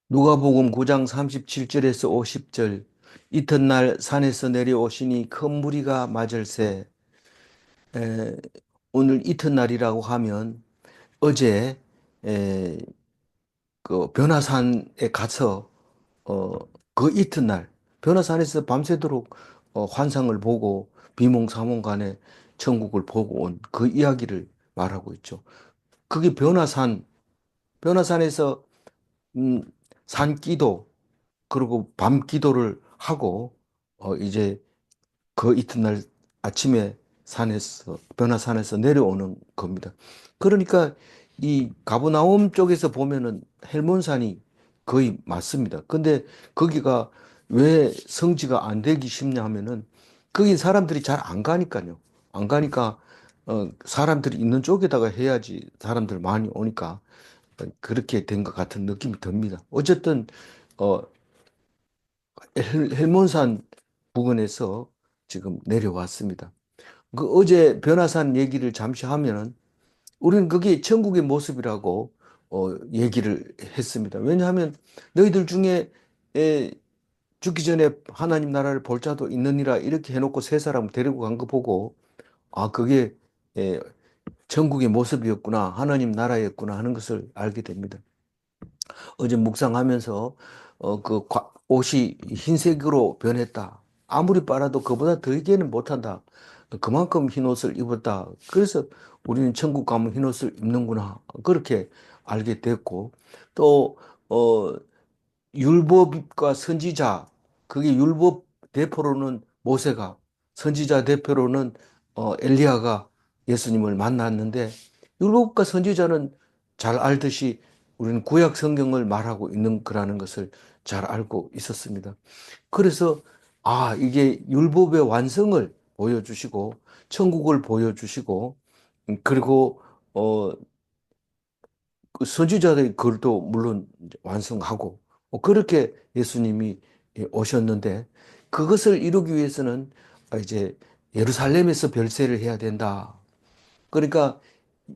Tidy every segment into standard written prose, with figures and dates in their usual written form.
누가복음 9장 37절에서 50절. 이튿날 산에서 내려오시니 큰 무리가 맞을세. 에, 오늘 이튿날이라고 하면 어제 에, 그 변화산에 가서 어, 그 이튿날 변화산에서 밤새도록 환상을 보고 비몽사몽간에 천국을 보고 온 그 이야기를 말하고 있죠. 그게 변화산에서 음, 산기도 그리고 밤 기도를 하고 이제 그 이튿날 아침에 변화산에서 내려오는 겁니다. 그러니까 이 가버나움 쪽에서 보면은 헬몬산이 거의 맞습니다. 근데 거기가 왜 성지가 안 되기 쉽냐 하면은 거기 사람들이 잘 안 가니까요. 안 가니까 사람들이 있는 쪽에다가 해야지 사람들 많이 오니까 그렇게 된 것 같은 느낌이 듭니다. 어쨌든 어, 헬몬산 부근에서 지금 내려왔습니다. 그 어제 변화산 얘기를 잠시 하면은 우리는 그게 천국의 모습이라고 얘기를 했습니다. 왜냐하면 너희들 중에 에, 죽기 전에 하나님 나라를 볼 자도 있느니라 이렇게 해놓고 세 사람 데리고 간 거 보고 아 그게 에, 천국의 모습이었구나 하나님 나라였구나 하는 것을 알게 됩니다. 어제 묵상하면서 옷이 흰색으로 변했다. 아무리 빨아도 그보다 더하게는 못한다. 그만큼 흰 옷을 입었다. 그래서 우리는 천국 가면 흰 옷을 입는구나. 그렇게 알게 됐고 또 어, 율법과 선지자 그게 율법 대표로는 모세가 선지자 대표로는 엘리야가 예수님을 만났는데 율법과 선지자는 잘 알듯이 우리는 구약 성경을 말하고 있는 거라는 것을 잘 알고 있었습니다. 그래서 아 이게 율법의 완성을 보여주시고 천국을 보여주시고 그리고 어, 그 선지자들의 글도 물론 완성하고 그렇게 예수님이 오셨는데 그것을 이루기 위해서는 이제 예루살렘에서 별세를 해야 된다. 그러니까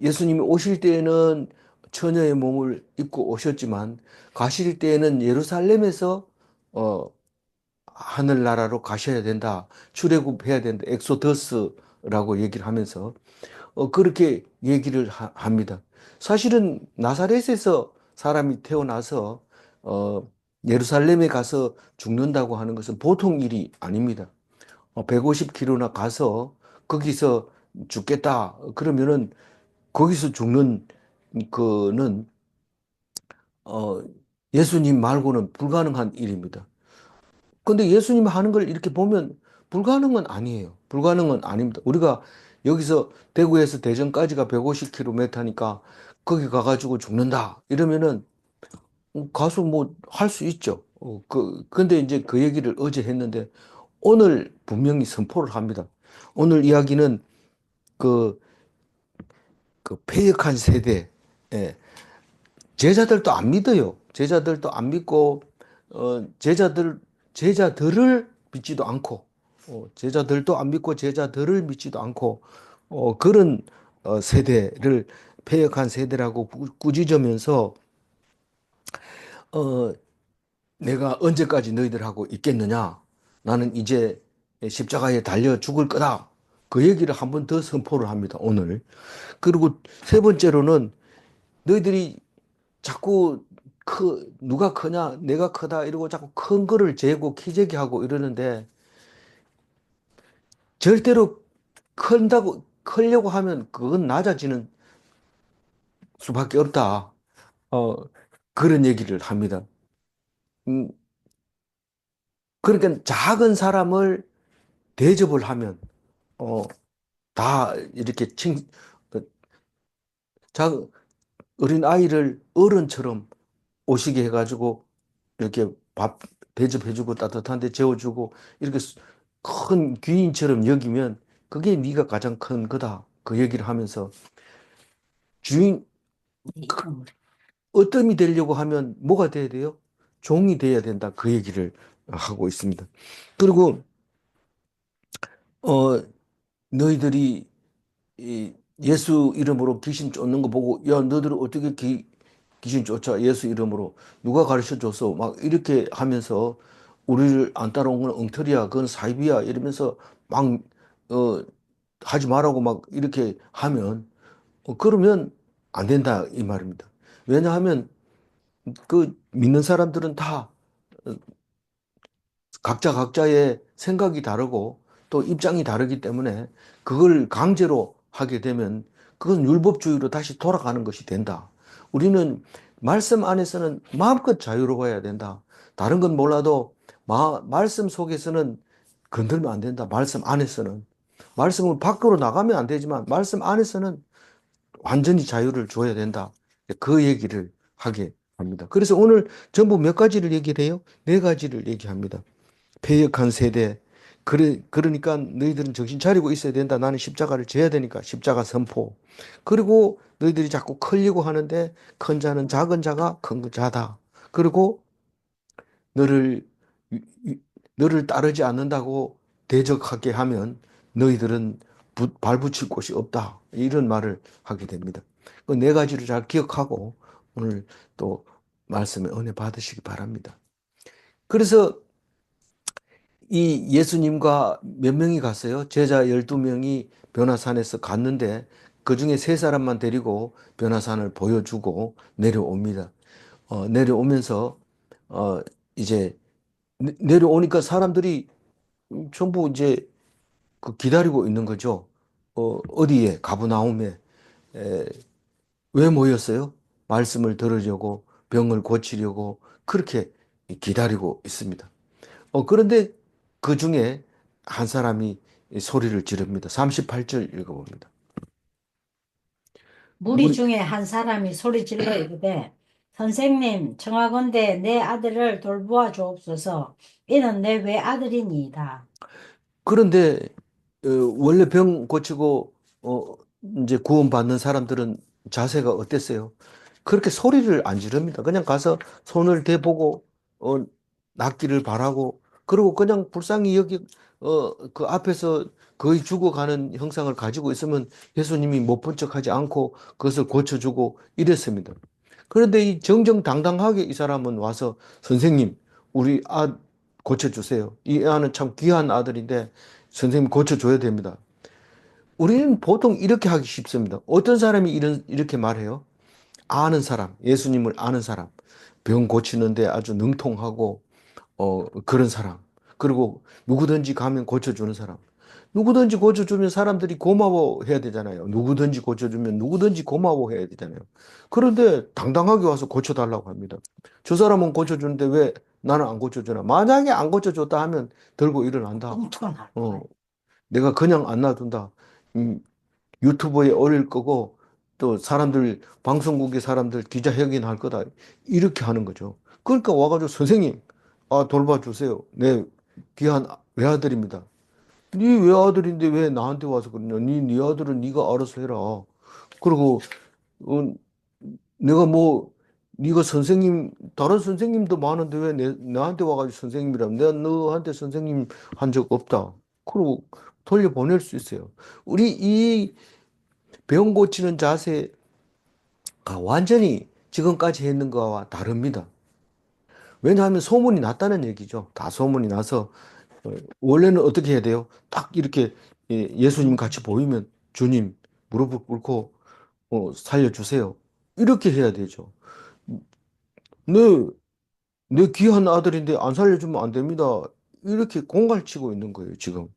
예수님이 오실 때에는 처녀의 몸을 입고 오셨지만 가실 때에는 예루살렘에서 어, 하늘나라로 가셔야 된다. 출애굽해야 된다. 엑소더스라고 얘기를 하면서 그렇게 얘기를 합니다. 사실은 나사렛에서 사람이 태어나서 어, 예루살렘에 가서 죽는다고 하는 것은 보통 일이 아닙니다. 150km나 가서 거기서 죽겠다. 그러면은 거기서 죽는 거는 어, 예수님 말고는 불가능한 일입니다. 근데 예수님 하는 걸 이렇게 보면 불가능은 아니에요. 불가능은 아닙니다. 우리가 여기서 대구에서 대전까지가 150km니까 거기 가가지고 죽는다. 이러면은 가서 뭐 할 수 있죠. 근데 이제 그 얘기를 어제 했는데 오늘 분명히 선포를 합니다. 오늘 이야기는 그, 그 패역한 세대, 예, 제자들도 안 믿어요. 제자들도 안 믿고, 제자들을 믿지도 않고, 제자들도 안 믿고 제자들을 믿지도 않고, 그런 세대를 패역한 세대라고 꾸짖으면서, 어, 내가 언제까지 너희들하고 있겠느냐? 나는 이제 십자가에 달려 죽을 거다. 그 얘기를 한 번 더 선포를 합니다, 오늘. 그리고 세 번째로는 너희들이 자꾸 누가 크냐, 내가 크다 이러고 자꾸 큰 거를 재고 키재기하고 이러는데 절대로 크려고 하면 그건 낮아지는 수밖에 없다. 어, 그런 얘기를 합니다. 음, 그러니까 작은 사람을 대접을 하면, 어, 다 이렇게 어, 작, 어린 아이를 어른처럼 오시게 해가지고 이렇게 밥 대접해주고 따뜻한 데 재워주고 이렇게 큰 귀인처럼 여기면 그게 네가 가장 큰 거다. 그 얘기를 하면서 주인 어떤이 되려고 하면 뭐가 돼야 돼요? 종이 돼야 된다. 그 얘기를 하고 있습니다. 그리고 어 너희들이 이 예수 이름으로 귀신 쫓는 거 보고 야 너희들 어떻게 귀신 쫓아 예수 이름으로 누가 가르쳐 줬어? 막 이렇게 하면서 우리를 안 따라온 건 엉터리야. 그건 사이비야. 이러면서 막, 어, 하지 말라고 막 이렇게 하면, 그러면 안 된다. 이 말입니다. 왜냐하면 그 믿는 사람들은 다 각자 각자의 생각이 다르고 또 입장이 다르기 때문에 그걸 강제로 하게 되면 그건 율법주의로 다시 돌아가는 것이 된다. 우리는 말씀 안에서는 마음껏 자유로워야 된다. 다른 건 몰라도 말씀 속에서는 건들면 안 된다. 말씀 안에서는. 말씀을 밖으로 나가면 안 되지만 말씀 안에서는 완전히 자유를 줘야 된다. 그 얘기를 하게 합니다. 그래서 오늘 전부 몇 가지를 얘기를 해요? 네 가지를 얘기합니다. 패역한 세대. 그러니까 너희들은 정신 차리고 있어야 된다. 나는 십자가를 져야 되니까 십자가 선포. 그리고 너희들이 자꾸 클리고 하는데 큰 자는 작은 자가 큰 자다. 그리고 너를 너를 따르지 않는다고 대적하게 하면 너희들은 발붙일 곳이 없다. 이런 말을 하게 됩니다. 그 네 가지를 잘 기억하고 오늘 또 말씀에 은혜 받으시기 바랍니다. 그래서 이 예수님과 몇 명이 갔어요? 제자 12명이 변화산에서 갔는데 그중에 세 사람만 데리고 변화산을 보여주고 내려옵니다. 내려오면서 어, 이제 내려오니까 사람들이 전부 이제 그 기다리고 있는 거죠. 어디에? 가브나움에. 에, 왜 모였어요? 말씀을 들으려고, 병을 고치려고 그렇게 기다리고 있습니다. 그런데 그 중에 한 사람이 소리를 지릅니다. 38절 읽어봅니다. 무리 우리, 중에 한 사람이 소리질러 이르되 선생님 청하건대 내 아들을 돌보아 주옵소서. 이는 내 외아들이니이다. 그런데, 원래 병 고치고, 어, 이제 구원받는 사람들은 자세가 어땠어요? 그렇게 소리를 안 지릅니다. 그냥 가서 손을 대보고, 낫기를 바라고, 그리고 그냥 불쌍히 그 앞에서 거의 죽어가는 형상을 가지고 있으면 예수님이 못 본 척하지 않고 그것을 고쳐주고 이랬습니다. 그런데 이 정정당당하게 이 사람은 와서 선생님, 우리 고쳐주세요. 이 아는 참 귀한 아들인데 선생님 고쳐줘야 됩니다. 우리는 보통 이렇게 하기 쉽습니다. 어떤 사람이 이렇게 말해요? 아는 사람, 예수님을 아는 사람, 병 고치는데 아주 능통하고, 그런 사람. 그리고 누구든지 가면 고쳐주는 사람. 누구든지 고쳐주면 사람들이 고마워해야 되잖아요. 누구든지 고쳐주면 누구든지 고마워해야 되잖아요. 그런데 당당하게 와서 고쳐달라고 합니다. 저 사람은 고쳐주는데 왜 나는 안 고쳐주나? 만약에 안 고쳐줬다 하면 들고 일어난다. 엉뚱한 어, 내가 그냥 안 놔둔다. 음, 유튜브에 올릴 거고 또 사람들 방송국의 사람들 기자회견 할 거다. 이렇게 하는 거죠. 그러니까 와가지고 선생님, 돌봐주세요. 내 귀한 외아들입니다. 네 외아들인데 왜 나한테 와서 그러냐? 네 아들은 네가 알아서 해라. 그리고 어, 내가 뭐 네가 선생님 다른 선생님도 많은데 왜 나한테 와가지고 선생님이라면 내가 너한테 선생님 한 적 없다. 그리고 돌려보낼 수 있어요. 우리 이 병 고치는 자세가 완전히 지금까지 했는 거와 다릅니다. 왜냐하면 소문이 났다는 얘기죠. 다 소문이 나서 원래는 어떻게 해야 돼요? 딱 이렇게 예수님 같이 보이면 주님 무릎을 꿇고 살려주세요. 이렇게 해야 되죠. 내, 내 귀한 아들인데 안 살려주면 안 됩니다. 이렇게 공갈치고 있는 거예요, 지금.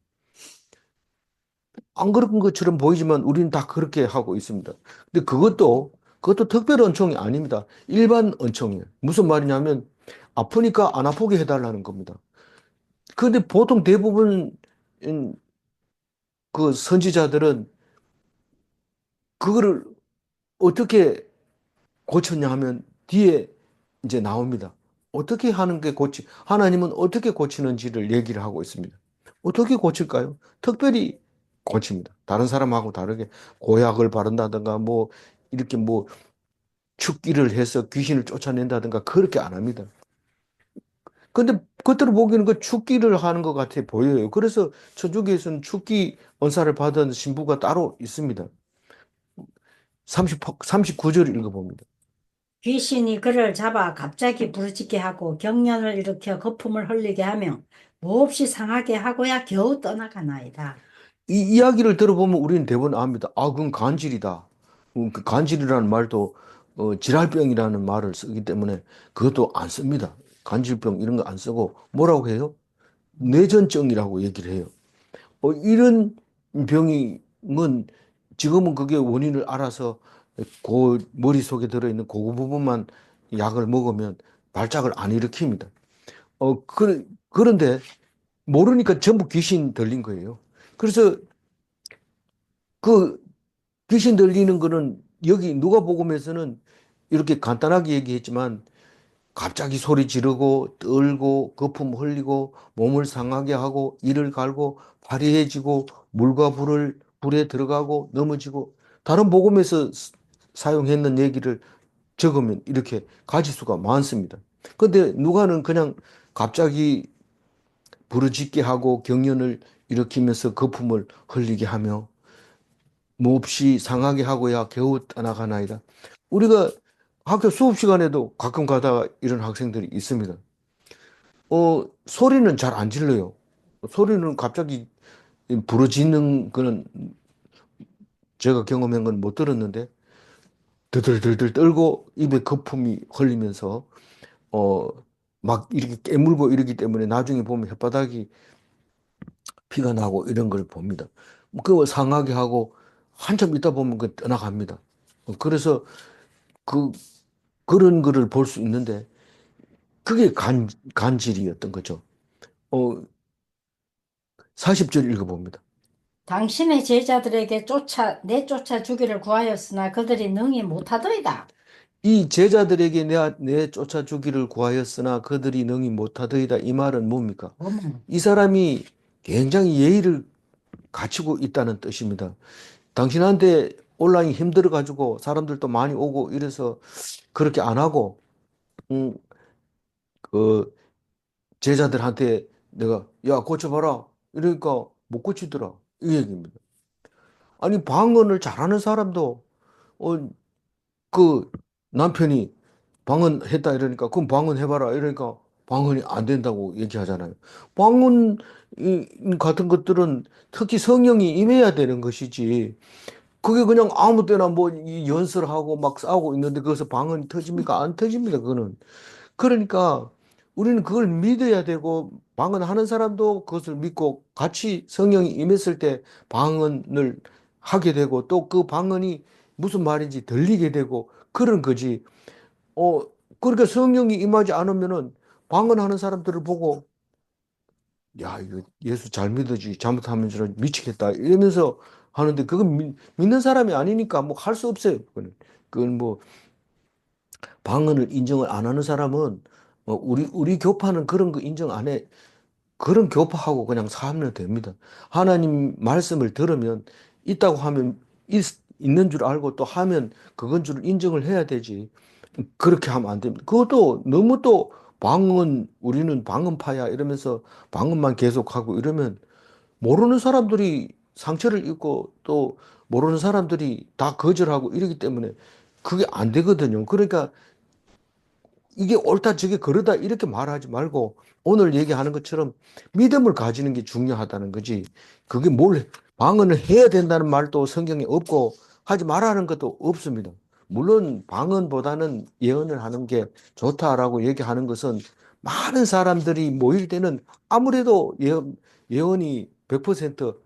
안 그런 것처럼 보이지만 우리는 다 그렇게 하고 있습니다. 근데 그것도 특별 은총이 아닙니다. 일반 은총이에요. 무슨 말이냐면 아프니까 안 아프게 해달라는 겁니다. 그런데 보통 대부분 그 선지자들은 그거를 어떻게 고쳤냐 하면 뒤에 이제 나옵니다. 어떻게 하는 게 하나님은 어떻게 고치는지를 얘기를 하고 있습니다. 어떻게 고칠까요? 특별히 고칩니다. 다른 사람하고 다르게 고약을 바른다든가 뭐 이렇게 뭐 축기를 해서 귀신을 쫓아낸다든가 그렇게 안 합니다. 근데 겉으로 보기에는 그 축기를 하는 것 같아 보여요. 그래서 천주교에서는 축기 언사를 받은 신부가 따로 있습니다. 39절 읽어봅니다. 귀신이 그를 잡아 갑자기 부르짖게 하고 경련을 일으켜 거품을 흘리게 하며 몹시 상하게 하고야 겨우 떠나가나이다. 이 이야기를 들어보면 우리는 대부분 압니다. 아, 그건 간질이다. 그 간질이라는 말도 질할병이라는 말을 쓰기 때문에 그것도 안 씁니다. 간질병 이런 거 안 쓰고 뭐라고 해요? 뇌전증이라고 얘기를 해요. 이런 병은 지금은 그게 원인을 알아서 그 머릿속에 들어있는 그 부분만 약을 먹으면 발작을 안 일으킵니다. 그런데 모르니까 전부 귀신 들린 거예요. 그래서 그 귀신 들리는 거는 여기 누가복음에서는 이렇게 간단하게 얘기했지만 갑자기 소리 지르고 떨고 거품 흘리고 몸을 상하게 하고 이를 갈고 화려해지고 물과 불에 들어가고 넘어지고 다른 복음에서 사용했는 얘기를 적으면 이렇게 가지수가 많습니다. 근데 누가는 그냥 갑자기 부르짖게 하고 경련을 일으키면서 거품을 흘리게 하며 몹시 상하게 하고야 겨우 떠나가나이다. 우리가 학교 수업 시간에도 가끔 가다가 이런 학생들이 있습니다. 소리는 잘 안 질러요. 소리는 갑자기 부러지는 거는 제가 경험한 건 못 들었는데 들들들들 떨고 입에 거품이 흘리면서 어, 막 이렇게 깨물고 이러기 때문에 나중에 보면 혓바닥이 피가 나고 이런 걸 봅니다. 그거 상하게 하고 한참 있다 보면 그 떠나갑니다. 그래서 그 그런 거를 볼 수 있는데 그게 간질이었던 거죠. 어, 40절 읽어봅니다. 당신의 제자들에게 내쫓아 주기를 구하였으나 그들이 능히 못하더이다. 이 제자들에게 내 쫓아주기를 구하였으나 그들이 능히 못하더이다. 이 말은 뭡니까? 어머, 이 사람이 굉장히 예의를 갖추고 있다는 뜻입니다. 당신한테 온라인 힘들어가지고 사람들도 많이 오고 이래서 그렇게 안 하고, 음, 그 제자들한테 내가, 야, 고쳐봐라. 이러니까 못 고치더라. 이 얘기입니다. 아니, 방언을 잘하는 사람도, 어, 그 남편이 방언했다 이러니까 그럼 방언해봐라 이러니까 방언이 안 된다고 얘기하잖아요. 방언 같은 것들은 특히 성령이 임해야 되는 것이지. 그게 그냥 아무 때나 뭐이 연설하고 막 싸우고 있는데 거기서 방언이 터집니까? 안 터집니다. 그거는. 그러니까 우리는 그걸 믿어야 되고 방언하는 사람도 그것을 믿고 같이 성령이 임했을 때 방언을 하게 되고 또 그 방언이 무슨 말인지 들리게 되고 그런 거지. 어, 그러니까 성령이 임하지 않으면은 방언하는 사람들을 보고 야, 이거 예수 잘 믿어지 잘못하면 저는 미치겠다 이러면서 하는데 그건 믿는 사람이 아니니까 뭐 할 수 없어요. 그건 뭐 방언을 인정을 안 하는 사람은 우리 교파는 그런 거 인정 안 해. 그런 교파하고 그냥 살면 됩니다. 하나님 말씀을 들으면 있다고 하면 있는 줄 알고 또 하면 그건 줄 인정을 해야 되지. 그렇게 하면 안 됩니다. 그것도 너무 또 방언, 우리는 방언파야 이러면서 방언만 계속하고 이러면 모르는 사람들이 상처를 입고 또 모르는 사람들이 다 거절하고 이러기 때문에 그게 안 되거든요. 그러니까 이게 옳다, 저게 그러다 이렇게 말하지 말고 오늘 얘기하는 것처럼 믿음을 가지는 게 중요하다는 거지. 그게 방언을 해야 된다는 말도 성경에 없고 하지 말라는 것도 없습니다. 물론 방언보다는 예언을 하는 게 좋다라고 얘기하는 것은 많은 사람들이 모일 때는 아무래도 예언이 100%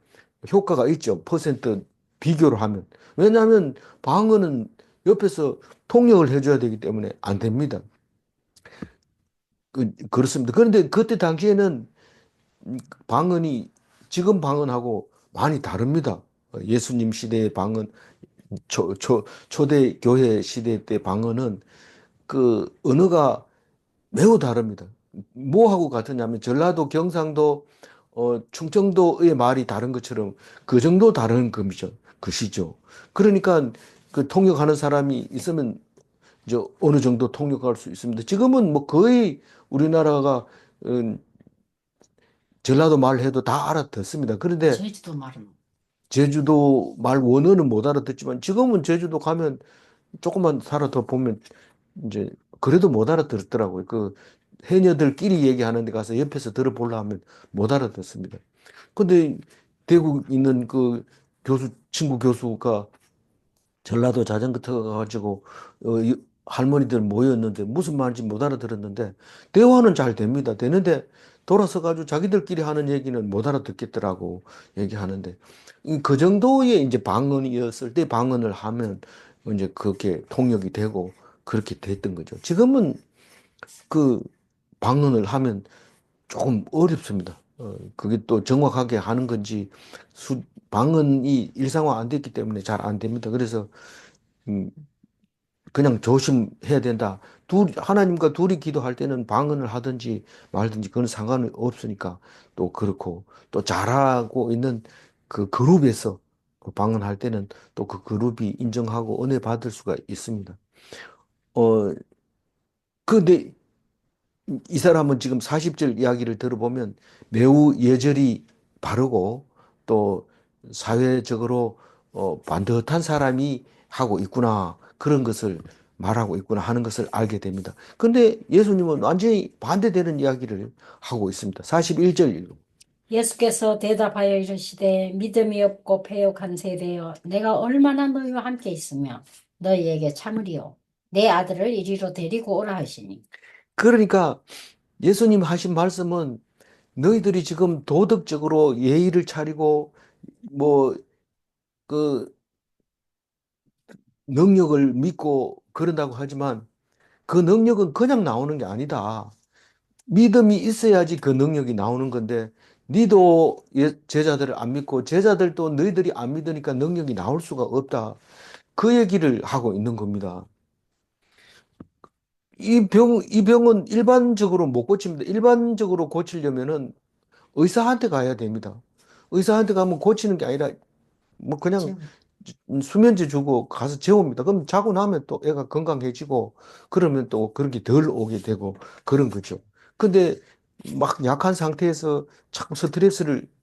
효과가 있죠. 퍼센트 비교를 하면. 왜냐하면 방언은 옆에서 통역을 해줘야 되기 때문에 안 됩니다. 그렇습니다. 그런데 그때 당시에는 방언이 지금 방언하고 많이 다릅니다. 예수님 시대의 방언, 초대 교회 시대 때 방언은 그 언어가 매우 다릅니다. 뭐하고 같으냐면 전라도, 경상도, 충청도의 말이 다른 것처럼 그 정도 다른 금이죠. 것이죠. 그러니까 그 통역하는 사람이 있으면 이제 어느 정도 통역할 수 있습니다. 지금은 뭐 거의 우리나라가 전라도 말 해도 다 알아듣습니다. 그런데 제주도 말은. 제주도 말 원어는 못 알아듣지만 지금은 제주도 가면 조금만 살아 더 보면 이제 그래도 못 알아듣더라고요. 그 해녀들끼리 얘기하는 데 가서 옆에서 들어보려 하면 못 알아듣습니다. 근데 대구 있는 그 친구 교수가 전라도 자전거 타가지고 할머니들 모였는데 무슨 말인지 못 알아들었는데 대화는 잘 됩니다. 되는데 돌아서 가지고 자기들끼리 하는 얘기는 못 알아듣겠더라고 얘기하는데 그 정도의 이제 방언이었을 때 방언을 하면 이제 그렇게 통역이 되고 그렇게 됐던 거죠. 지금은 그 방언을 하면 조금 어렵습니다. 그게 또 정확하게 하는 건지 방언이 일상화 안 됐기 때문에 잘 안 됩니다. 그래서 음, 그냥 조심해야 된다. 하나님과 둘이 기도할 때는 방언을 하든지 말든지 그건 상관이 없으니까 또 그렇고 또 잘하고 있는 그 그룹에서 그 방언할 때는 또 그 그룹이 인정하고 은혜 받을 수가 있습니다. 어, 근데 이 사람은 지금 40절 이야기를 들어보면 매우 예절이 바르고 또 사회적으로 반듯한 사람이 하고 있구나. 그런 것을 말하고 있구나 하는 것을 알게 됩니다. 근데 예수님은 완전히 반대되는 이야기를 하고 있습니다. 41절. 예수께서 대답하여 이르시되 믿음이 없고 패역한 세대여 내가 얼마나 너희와 함께 있으며 너희에게 참으리요 내 아들을 이리로 데리고 오라 하시니 그러니까 예수님 하신 말씀은 너희들이 지금 도덕적으로 예의를 차리고 뭐 그 능력을 믿고 그런다고 하지만 그 능력은 그냥 나오는 게 아니다. 믿음이 있어야지 그 능력이 나오는 건데, 니도 제자들을 안 믿고, 제자들도 너희들이 안 믿으니까 능력이 나올 수가 없다. 그 얘기를 하고 있는 겁니다. 이 병은 일반적으로 못 고칩니다. 일반적으로 고치려면은 의사한테 가야 됩니다. 의사한테 가면 고치는 게 아니라, 뭐 그냥 지금 수면제 주고 가서 재웁니다. 그럼 자고 나면 또 애가 건강해지고 그러면 또 그런 게 덜 오게 되고 그런 거죠. 근데 막 약한 상태에서 자꾸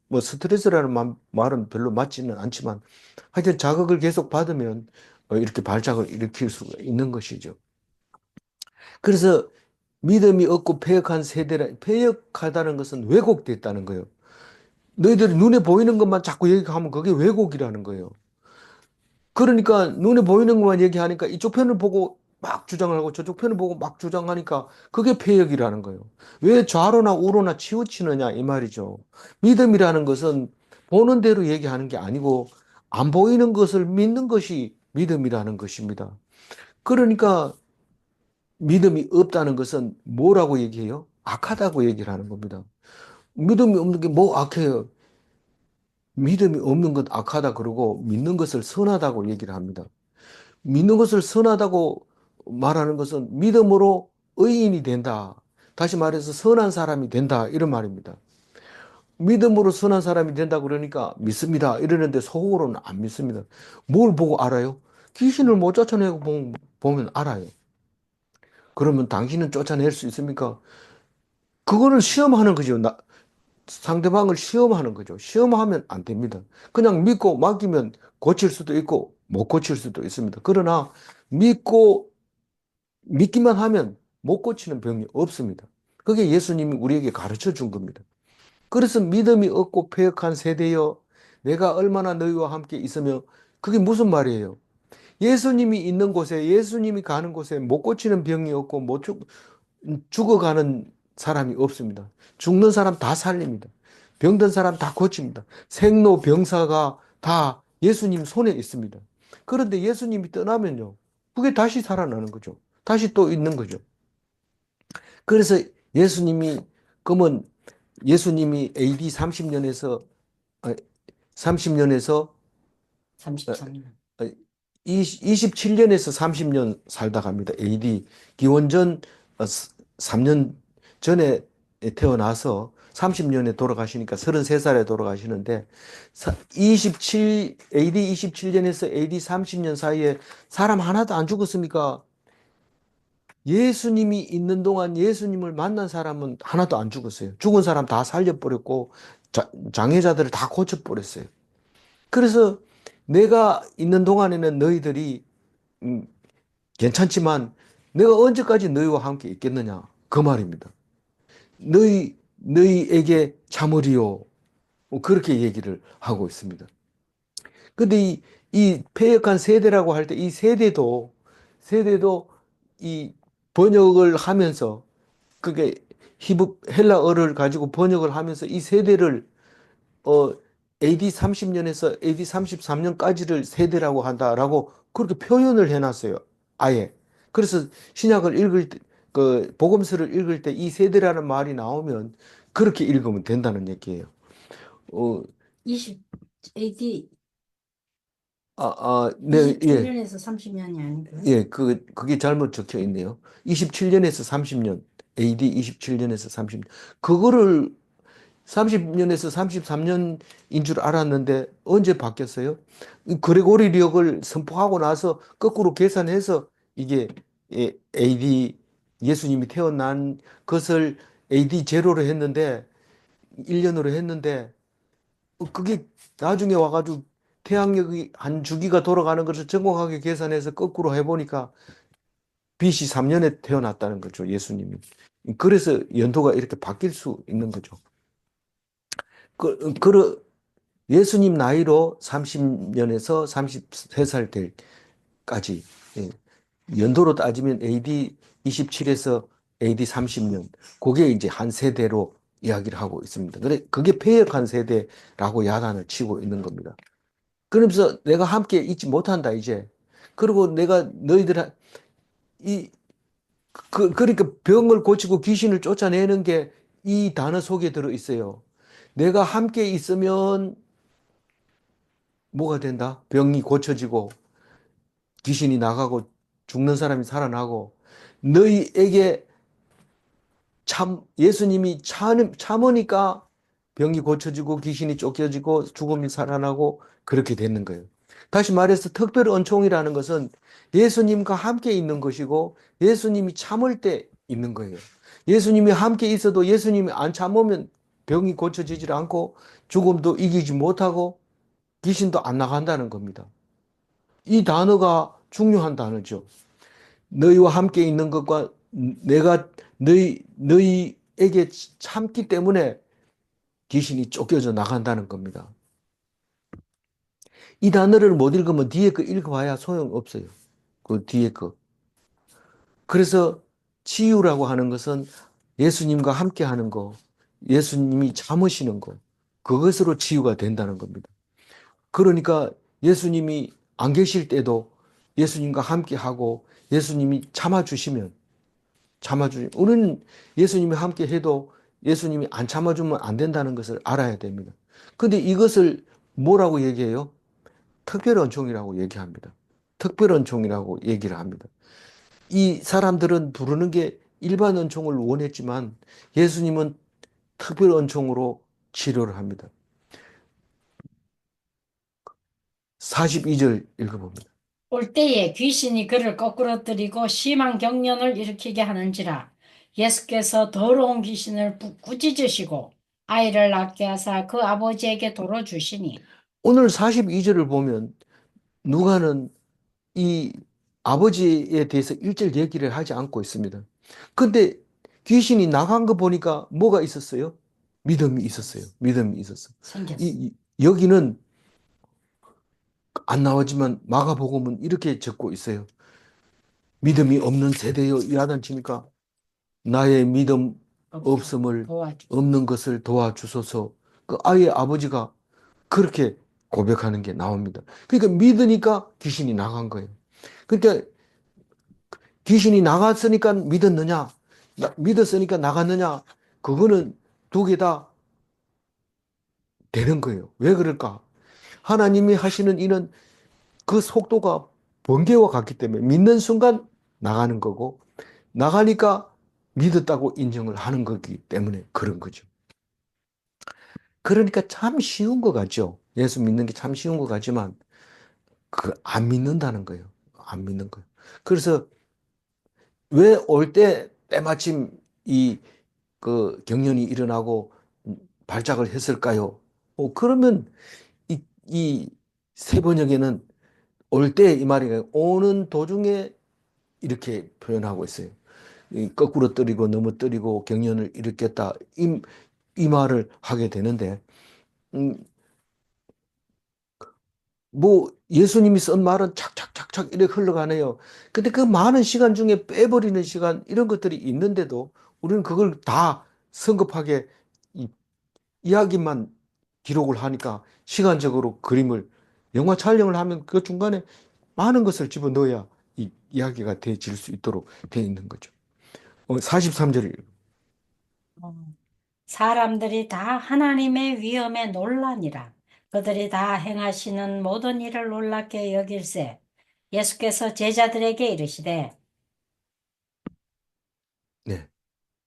뭐 스트레스라는 말은 별로 맞지는 않지만 하여튼 자극을 계속 받으면 이렇게 발작을 일으킬 수가 있는 것이죠. 그래서 믿음이 없고 패역하다는 것은 왜곡됐다는 거예요. 너희들이 눈에 보이는 것만 자꾸 얘기하면 그게 왜곡이라는 거예요. 그러니까 눈에 보이는 것만 얘기하니까 이쪽 편을 보고 막 주장을 하고 저쪽 편을 보고 막 주장하니까 그게 패역이라는 거예요. 왜 좌로나 우로나 치우치느냐 이 말이죠. 믿음이라는 것은 보는 대로 얘기하는 게 아니고 안 보이는 것을 믿는 것이 믿음이라는 것입니다. 그러니까 믿음이 없다는 것은 뭐라고 얘기해요? 악하다고 얘기를 하는 겁니다. 믿음이 없는 게 뭐 악해요? 믿음이 없는 것 악하다 그러고 믿는 것을 선하다고 얘기를 합니다. 믿는 것을 선하다고 말하는 것은 믿음으로 의인이 된다. 다시 말해서 선한 사람이 된다. 이런 말입니다. 믿음으로 선한 사람이 된다 그러니까 믿습니다. 이러는데 속으로는 안 믿습니다. 뭘 보고 알아요? 귀신을 못 쫓아내고 보면 알아요. 그러면 당신은 쫓아낼 수 있습니까? 그거를 시험하는 거죠. 상대방을 시험하는 거죠. 시험하면 안 됩니다. 그냥 믿고 맡기면 고칠 수도 있고 못 고칠 수도 있습니다. 그러나 믿기만 하면 못 고치는 병이 없습니다. 그게 예수님이 우리에게 가르쳐 준 겁니다. 그래서 믿음이 없고 패역한 세대여 내가 얼마나 너희와 함께 있으며 그게 무슨 말이에요? 예수님이 있는 곳에 예수님이 가는 곳에 못 고치는 병이 없고 못 죽어가는 사람이 없습니다. 죽는 사람 다 살립니다. 병든 사람 다 고칩니다. 생로병사가 다 예수님 손에 있습니다. 그런데 예수님이 떠나면요. 그게 다시 살아나는 거죠. 다시 또 있는 거죠. 그래서 예수님이, 그러면 예수님이 AD 30년에서, 30년에서 33년 27년에서 30년 살다 갑니다. AD 기원전 3년 전에 태어나서 30년에 돌아가시니까 33살에 돌아가시는데 AD 27년에서 AD 30년 사이에 사람 하나도 안 죽었습니까? 예수님이 있는 동안 예수님을 만난 사람은 하나도 안 죽었어요. 죽은 사람 다 살려버렸고 장애자들을 다 고쳐버렸어요. 그래서 내가 있는 동안에는 너희들이 음, 괜찮지만 내가 언제까지 너희와 함께 있겠느냐? 그 말입니다. 너희에게 참으리요. 그렇게 얘기를 하고 있습니다. 근데 이 패역한 세대라고 할 때 이 세대도 이 번역을 하면서 그게 헬라어를 가지고 번역을 하면서 이 세대를 어 AD 30년에서 AD 33년까지를 세대라고 한다라고 그렇게 표현을 해놨어요. 아예. 그래서 신약을 읽을 때, 그 복음서를 읽을 때 이 세대라는 말이 나오면 그렇게 읽으면 된다는 얘기예요. 어, 20, AD 네, 예. 27년에서 30년이 아니고요. 예, 그게 잘못 적혀 있네요. 27년에서 30년, AD 27년에서 30년. 그거를 30년에서 33년인 줄 알았는데 언제 바뀌었어요? 이 그레고리력을 선포하고 나서 거꾸로 계산해서 이게 AD 예수님이 태어난 것을 AD 제로로 했는데 1년으로 했는데 그게 나중에 와가지고 태양력이 한 주기가 돌아가는 것을 정확하게 계산해서 거꾸로 해보니까 BC 3년에 태어났다는 거죠, 예수님이. 그래서 연도가 이렇게 바뀔 수 있는 거죠. 예수님 나이로 30년에서 33살 될까지, 예, 연도로 따지면 AD 27에서 AD 30년, 그게 이제 한 세대로 이야기를 하고 있습니다. 그게 패역한 세대라고 야단을 치고 있는 겁니다. 그러면서 내가 함께 있지 못한다, 이제. 그리고 내가 이, 그러니까 병을 고치고 귀신을 쫓아내는 게 이 단어 속에 들어 있어요. 내가 함께 있으면 뭐가 된다? 병이 고쳐지고 귀신이 나가고 죽는 사람이 살아나고 너희에게 예수님이 참으니까 병이 고쳐지고 귀신이 쫓겨지고 죽음이 살아나고 그렇게 되는 거예요. 다시 말해서 특별 은총이라는 것은 예수님과 함께 있는 것이고 예수님이 참을 때 있는 거예요. 예수님이 함께 있어도 예수님이 안 참으면 병이 고쳐지질 않고 죽음도 이기지 못하고 귀신도 안 나간다는 겁니다. 이 단어가 중요한 단어죠. 너희와 함께 있는 것과 내가 너희에게 참기 때문에 귀신이 쫓겨져 나간다는 겁니다. 이 단어를 못 읽으면 뒤에 거 읽어봐야 소용없어요. 그 뒤에 거. 그래서 치유라고 하는 것은 예수님과 함께 하는 거, 예수님이 참으시는 거, 그것으로 치유가 된다는 겁니다. 그러니까 예수님이 안 계실 때도 예수님과 함께 하고 예수님이 참아주시면 우리는 예수님이 함께 해도 예수님이 안 참아주면 안 된다는 것을 알아야 됩니다. 근데 이것을 뭐라고 얘기해요? 특별언총이라고 얘기합니다. 특별언총이라고 얘기를 합니다. 이 사람들은 부르는 게 일반 언총을 원했지만 예수님은 특별언총으로 치료를 합니다. 42절 읽어봅니다. 올 때에 귀신이 그를 거꾸러뜨리고 심한 경련을 일으키게 하는지라 예수께서 더러운 귀신을 꾸짖으시고 아이를 낳게 하사 그 아버지에게 도로 주시니 오늘 42절을 보면 누가는 이 아버지에 대해서 일절 얘기를 하지 않고 있습니다. 근데 귀신이 나간 거 보니까 뭐가 있었어요? 믿음이 있었어요. 믿음이 있었어요. 생겼어. 여기는 안 나오지만 마가복음은 이렇게 적고 있어요. 믿음이 없는 세대여 야단치니까 나의 믿음 없어. 없음을 도와주. 없는 것을 도와주소서. 그 아이의 아버지가 그렇게 고백하는 게 나옵니다. 그러니까 믿으니까 귀신이 나간 거예요. 그러니까 귀신이 나갔으니까 믿었느냐? 믿었으니까 나갔느냐? 그거는 두 개 다 되는 거예요. 왜 그럴까? 하나님이 하시는 일은 그 속도가 번개와 같기 때문에 믿는 순간 나가는 거고 나가니까 믿었다고 인정을 하는 거기 때문에 그런 거죠. 그러니까 참 쉬운 것 같죠. 예수 믿는 게 참 쉬운 것 같지만 그 안 믿는다는 거예요. 안 믿는 거예요. 그래서 왜 올 때 때마침 이 그 경련이 일어나고 발작을 했을까요? 그러면 이 세 번역에는 올 때 이 말이에요. 오는 도중에 이렇게 표현하고 있어요. 이 거꾸로 때리고 넘어뜨리고 경련을 일으켰다. 이 말을 하게 되는데, 음, 뭐 예수님이 쓴 말은 착착착착 이렇게 흘러가네요. 근데 그 많은 시간 중에 빼버리는 시간 이런 것들이 있는데도 우리는 그걸 다 성급하게 이 이야기만 기록을 하니까 시간적으로 그림을 영화 촬영을 하면 그 중간에 많은 것을 집어넣어야 이 이야기가 되어질 수 있도록 되어 있는 거죠. 43절. 사람들이 다 하나님의 위엄에 놀라니라. 그들이 다 행하시는 모든 일을 놀랍게 여길세. 예수께서 제자들에게 이르시되 네.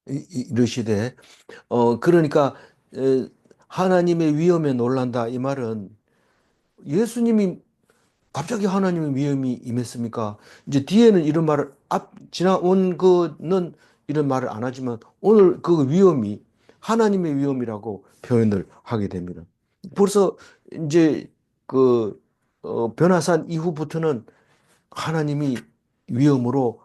이르시되 그러니까 하나님의 위엄에 놀란다 이 말은 예수님이 갑자기 하나님의 위엄이 임했습니까? 이제 뒤에는 이런 말을 지나온 거는 이런 말을 안 하지만 오늘 그 위엄이 하나님의 위엄이라고 표현을 하게 됩니다. 벌써 이제 그 변화산 이후부터는 하나님이 위엄으로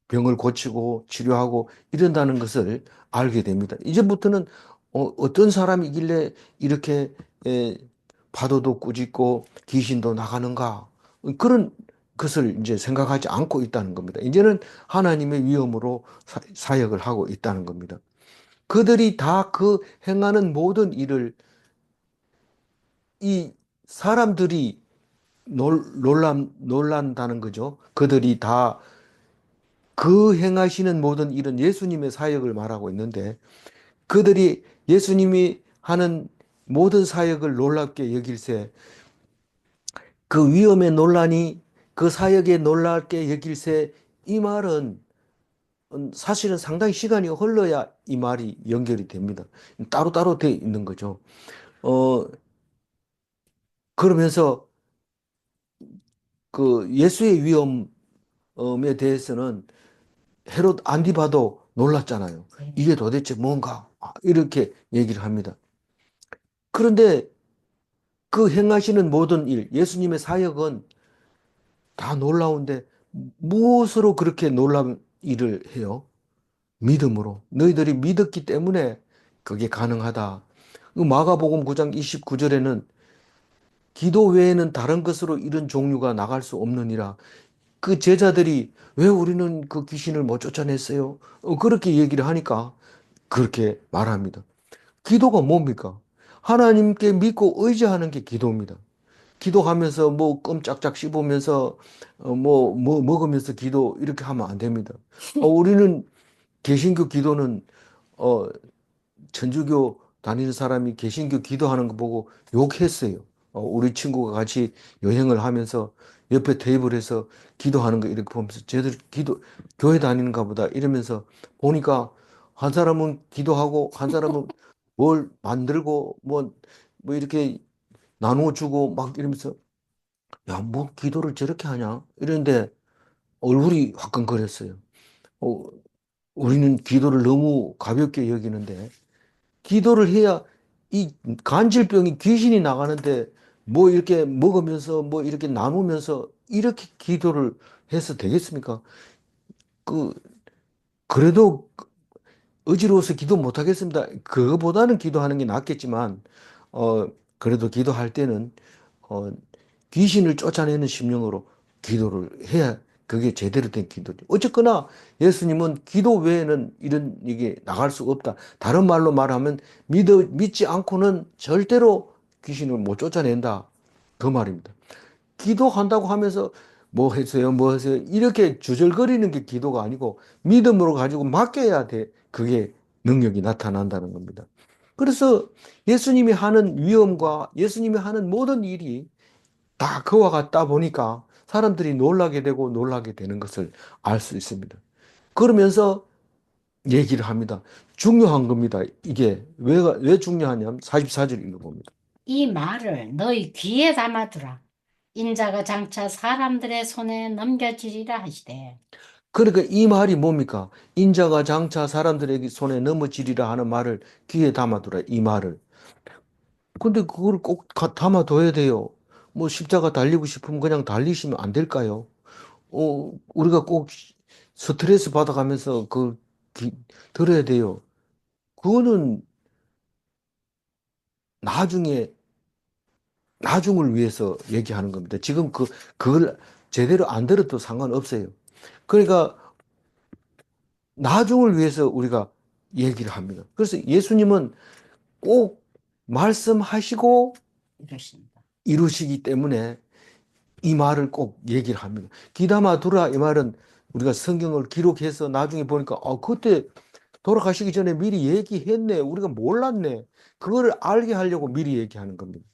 병을 고치고 치료하고 이런다는 것을 알게 됩니다. 이제부터는 어떤 사람이길래 이렇게 에, 파도도 꾸짖고 귀신도 나가는가 그런 것을 이제 생각하지 않고 있다는 겁니다. 이제는 하나님의 위엄으로 사역을 하고 있다는 겁니다. 그들이 다 그 행하는 모든 일을 이 사람들이 놀란다는 거죠. 그들이 다 그 행하시는 모든 일은 예수님의 사역을 말하고 있는데 그들이 예수님이 하는 모든 사역을 놀랍게 여길세 그 위험의 논란이 그 사역에 놀랍게 여길세 이 말은 사실은 상당히 시간이 흘러야 이 말이 연결이 됩니다. 따로따로 돼 있는 거죠. 어, 그러면서 그 예수의 위험에 대해서는 헤롯 안디바도 놀랐잖아요. 이게 도대체 뭔가 이렇게 얘기를 합니다. 그런데 그 행하시는 모든 일, 예수님의 사역은 다 놀라운데 무엇으로 그렇게 놀라운 일을 해요? 믿음으로. 너희들이 믿었기 때문에 그게 가능하다. 그 마가복음 9장 29절에는 기도 외에는 다른 것으로 이런 종류가 나갈 수 없느니라. 그 제자들이 왜 우리는 그 귀신을 못 쫓아냈어요? 그렇게 얘기를 하니까 그렇게 말합니다. 기도가 뭡니까? 하나님께 믿고 의지하는 게 기도입니다. 기도하면서 뭐 껌짝짝 씹으면서 뭐 먹으면서 기도 이렇게 하면 안 됩니다. 우리는 개신교 기도는 어 천주교 다니는 사람이 개신교 기도하는 거 보고 욕했어요. 우리 친구가 같이 여행을 하면서 옆에 테이블에서 기도하는 거 이렇게 보면서 쟤들 교회 다니는가 보다 이러면서 보니까 한 사람은 기도하고 한 사람은 뭘 만들고 뭐 이렇게 나누어 주고 막 이러면서 야, 뭐 기도를 저렇게 하냐? 이런데 얼굴이 화끈거렸어요. 어, 우리는 기도를 너무 가볍게 여기는데 기도를 해야 이 간질병이 귀신이 나가는데 뭐 이렇게 먹으면서 뭐 이렇게 나누면서 이렇게 기도를 해서 되겠습니까? 그 그래도 어지러워서 기도 못 하겠습니다. 그거보다는 기도하는 게 낫겠지만 어 그래도 기도할 때는 어 귀신을 쫓아내는 심령으로 기도를 해야 그게 제대로 된 기도죠. 어쨌거나 예수님은 기도 외에는 이런 이게 나갈 수가 없다. 다른 말로 말하면 믿지 않고는 절대로 귀신을 못 쫓아낸다. 그 말입니다. 기도한다고 하면서 뭐 했어요, 뭐 했어요. 이렇게 주절거리는 게 기도가 아니고 믿음으로 가지고 맡겨야 돼. 그게 능력이 나타난다는 겁니다. 그래서 예수님이 하는 위엄과 예수님이 하는 모든 일이 다 그와 같다 보니까 사람들이 놀라게 되고 놀라게 되는 것을 알 수 있습니다. 그러면서 얘기를 합니다. 중요한 겁니다. 이게 왜 중요하냐면 44절 읽어봅니다. 이 말을 너희 귀에 담아두라. 인자가 장차 사람들의 손에 넘겨지리라 하시되 그러니까 이 말이 뭡니까? 인자가 장차 사람들에게 손에 넘어지리라 하는 말을 귀에 담아두라. 이 말을. 근데 그걸 꼭 담아둬야 돼요. 뭐 십자가 달리고 싶으면 그냥 달리시면 안 될까요? 우리가 꼭 스트레스 받아가면서 기- 들어야 돼요. 그거는 나중에, 나중을 위해서 얘기하는 겁니다. 지금 그걸 제대로 안 들어도 상관없어요. 그러니까 나중을 위해서 우리가 얘기를 합니다. 그래서 예수님은 꼭 말씀하시고 이러신다. 이루시기 때문에 이 말을 꼭 얘기를 합니다. 기다마 두라 이 말은 우리가 성경을 기록해서 나중에 보니까 그때 돌아가시기 전에 미리 얘기했네. 우리가 몰랐네. 그거를 알게 하려고 미리 얘기하는 겁니다.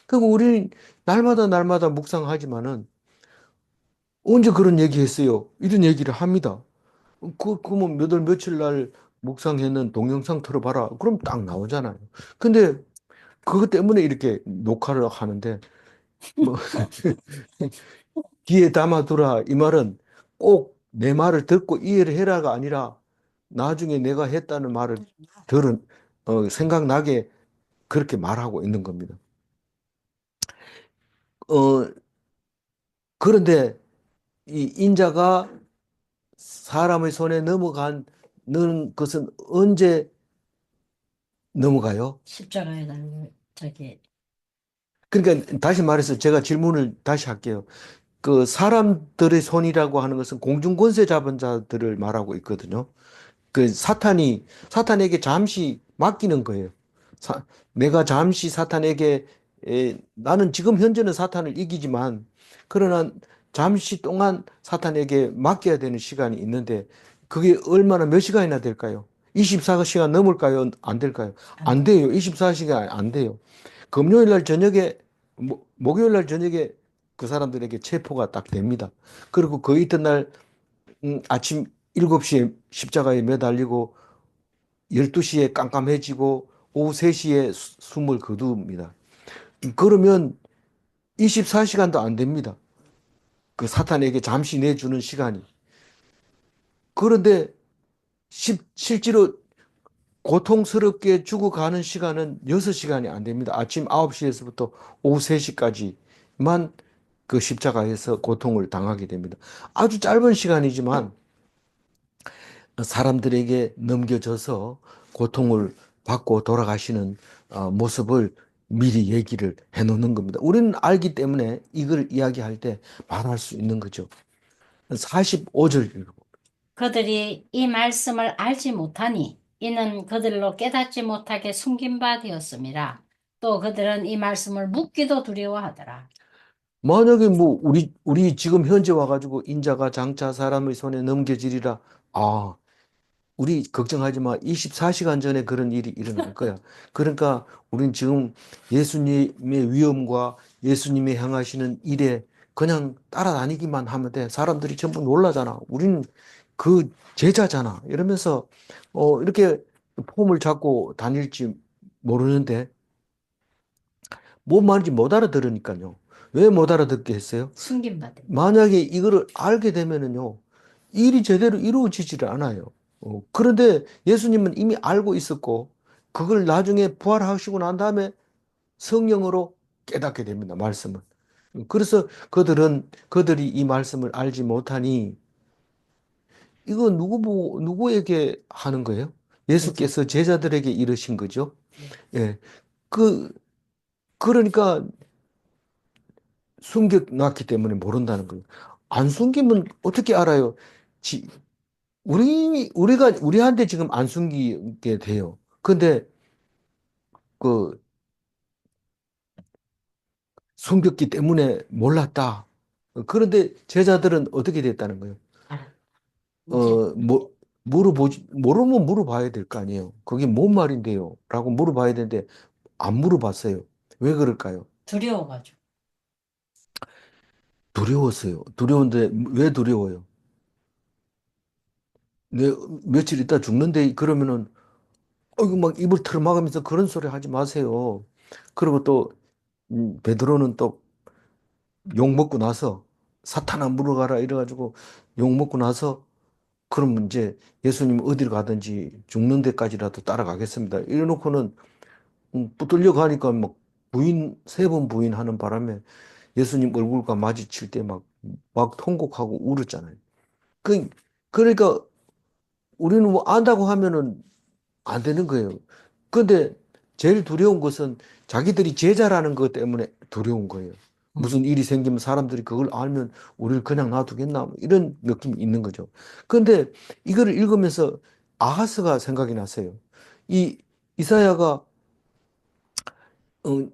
그럼 우리 날마다 날마다 묵상하지만은 언제 그런 얘기했어요? 이런 얘기를 합니다. 그러면 몇 월 며칠 날 묵상했는 동영상 틀어봐라. 그럼 딱 나오잖아요. 근데 그것 때문에 이렇게 녹화를 하는데 뭐 귀에 담아두라 이 말은 꼭 내 말을 듣고 이해를 해라가 아니라 나중에 내가 했다는 말을 들은 생각나게 그렇게 말하고 있는 겁니다. 어, 그런데 이 인자가 사람의 손에 넘어가는 것은 언제 넘어가요? 십자가에 달려 저기 그러니까 다시 말해서 제가 질문을 다시 할게요. 그 사람들의 손이라고 하는 것은 공중권세 잡은 자들을 말하고 있거든요. 그 사탄에게 잠시 맡기는 거예요. 사- 내가 잠시 사탄에게 나는 지금 현재는 사탄을 이기지만 그러나 잠시 동안 사탄에게 맡겨야 되는 시간이 있는데 그게 얼마나 몇 시간이나 될까요? 24시간 넘을까요? 안 될까요? 안 안 돼. 돼요. 24시간 안 돼요. 금요일 날 저녁에 목요일 날 저녁에 그 사람들에게 체포가 딱 됩니다. 그리고 그 이튿날 아침 7시에 십자가에 매달리고 12시에 깜깜해지고 오후 3시에 숨을 거둡니다. 그러면 24시간도 안 됩니다. 그 사탄에게 잠시 내주는 시간이. 그런데 실제로 고통스럽게 죽어가는 시간은 6시간이 안 됩니다. 아침 9시에서부터 오후 3시까지만 그 십자가에서 고통을 당하게 됩니다. 아주 짧은 시간이지만 사람들에게 넘겨져서 고통을 받고 돌아가시는 모습을 미리 얘기를 해 놓는 겁니다. 우리는 알기 때문에 이걸 이야기할 때 말할 수 있는 거죠. 45절 읽어. 그들이 이 말씀을 알지 못하니 이는 그들로 깨닫지 못하게 숨긴 바 되었음이라. 또 그들은 이 말씀을 묻기도 두려워하더라. 만약에 뭐 우리 지금 현재 와가지고 인자가 장차 사람의 손에 넘겨지리라. 아, 우리 걱정하지 마. 24시간 전에 그런 일이 일어날 거야. 그러니까 우린 지금 예수님의 위엄과 예수님이 향하시는 일에 그냥 따라다니기만 하면 돼. 사람들이 전부 놀라잖아. 우리는 그 제자잖아. 이러면서 이렇게 폼을 잡고 다닐지 모르는데 뭔 말인지 못 알아들으니까요. 왜 못 알아듣게 했어요? 숨긴 바 되었다. 만약에 이거를 알게 되면은요, 일이 제대로 이루어지지를 않아요. 그런데 예수님은 이미 알고 있었고, 그걸 나중에 부활하시고 난 다음에 성령으로 깨닫게 됩니다, 말씀을. 그래서 그들이 이 말씀을 알지 못하니, 이거 누구에게 하는 거예요? 제자. 예수께서 제자들에게 이르신 거죠. 예. 예. 그, 그러니까 숨겨놨기 때문에 모른다는 거예요. 안 숨기면 어떻게 알아요? 우리한테 지금 안 숨기게 돼요. 근데 그 숨겼기 때문에 몰랐다. 그런데 제자들은 어떻게 됐다는 거예요? 알았다. 이제 모르면 물어봐야 될 거 아니에요. 그게 뭔 말인데요? 라고 물어봐야 되는데 안 물어봤어요. 왜 그럴까요? 두려워가지고. 두려웠어요. 두려운데 왜 두려워요? 내 며칠 있다 죽는데 그러면은 이거 막 입을 틀어막으면서 그런 소리 하지 마세요. 그리고 또 베드로는 또 욕 먹고 나서 사탄아 물어가라 이래가지고 욕 먹고 나서 그럼 이제 예수님 어디를 가든지 죽는 데까지라도 따라가겠습니다. 이래놓고는 붙들려 가니까 막 세 번 부인하는 바람에 예수님 얼굴과 마주칠 때 막 막 통곡하고 울었잖아요. 그, 그러니까 우리는 뭐 안다고 하면은 안 되는 거예요. 근데 제일 두려운 것은 자기들이 제자라는 것 때문에 두려운 거예요. 무슨 일이 생기면 사람들이 그걸 알면 우리를 그냥 놔두겠나? 뭐 이런 느낌이 있는 거죠. 근데 이거를 읽으면서 아하스가 생각이 났어요. 이 이사야가 어,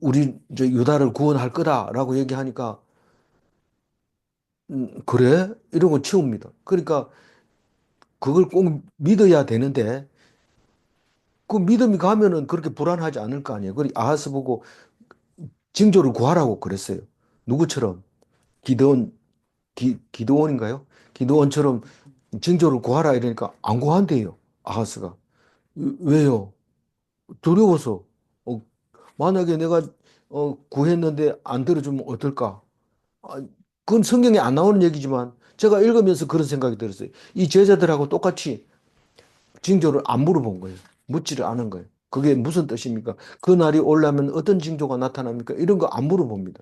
우리 저 유다를 구원할 거다라고 얘기하니까 그래? 이러고 치웁니다. 그러니까 그걸 꼭 믿어야 되는데 그 믿음이 가면은 그렇게 불안하지 않을 거 아니에요. 그리고 아하스 보고 징조를 구하라고 그랬어요. 누구처럼? 기드온, 기드온인가요? 기드온처럼 징조를 구하라 이러니까 안 구한대요. 아하스가. 왜요? 두려워서. 어, 만약에 내가 구했는데 안 들어주면 어떨까? 아, 그건 성경에 안 나오는 얘기지만 제가 읽으면서 그런 생각이 들었어요. 이 제자들하고 똑같이 징조를 안 물어본 거예요. 묻지를 않은 거예요. 그게 무슨 뜻입니까? 그 날이 오려면 어떤 징조가 나타납니까? 이런 거 안 물어봅니다.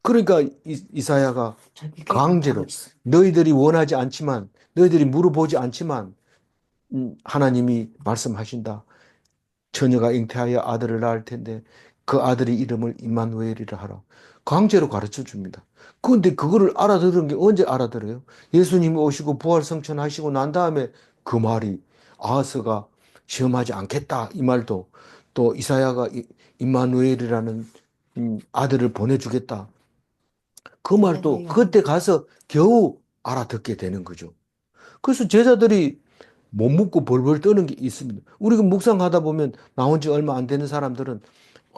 그러니까 이사야가 자기가 강제로 있어. 너희들이 원하지 않지만 너희들이 물어보지 않지만 하나님이 말씀하신다. 처녀가 잉태하여 아들을 낳을 텐데 그 아들의 이름을 임마누엘이라 하라. 강제로 가르쳐 줍니다. 그런데 그거를 알아들은 게 언제 알아들어요? 예수님이 오시고 부활성천하시고 난 다음에 그 말이 아하스가 시험하지 않겠다 이 말도 또 이사야가 임마누엘이라는 아들을 보내주겠다. 그 말도 그때 가서 겨우 알아듣게 되는 거죠. 그래서 제자들이 못 묻고 벌벌 떠는 게 있습니다. 우리가 묵상하다 보면 나온 지 얼마 안 되는 사람들은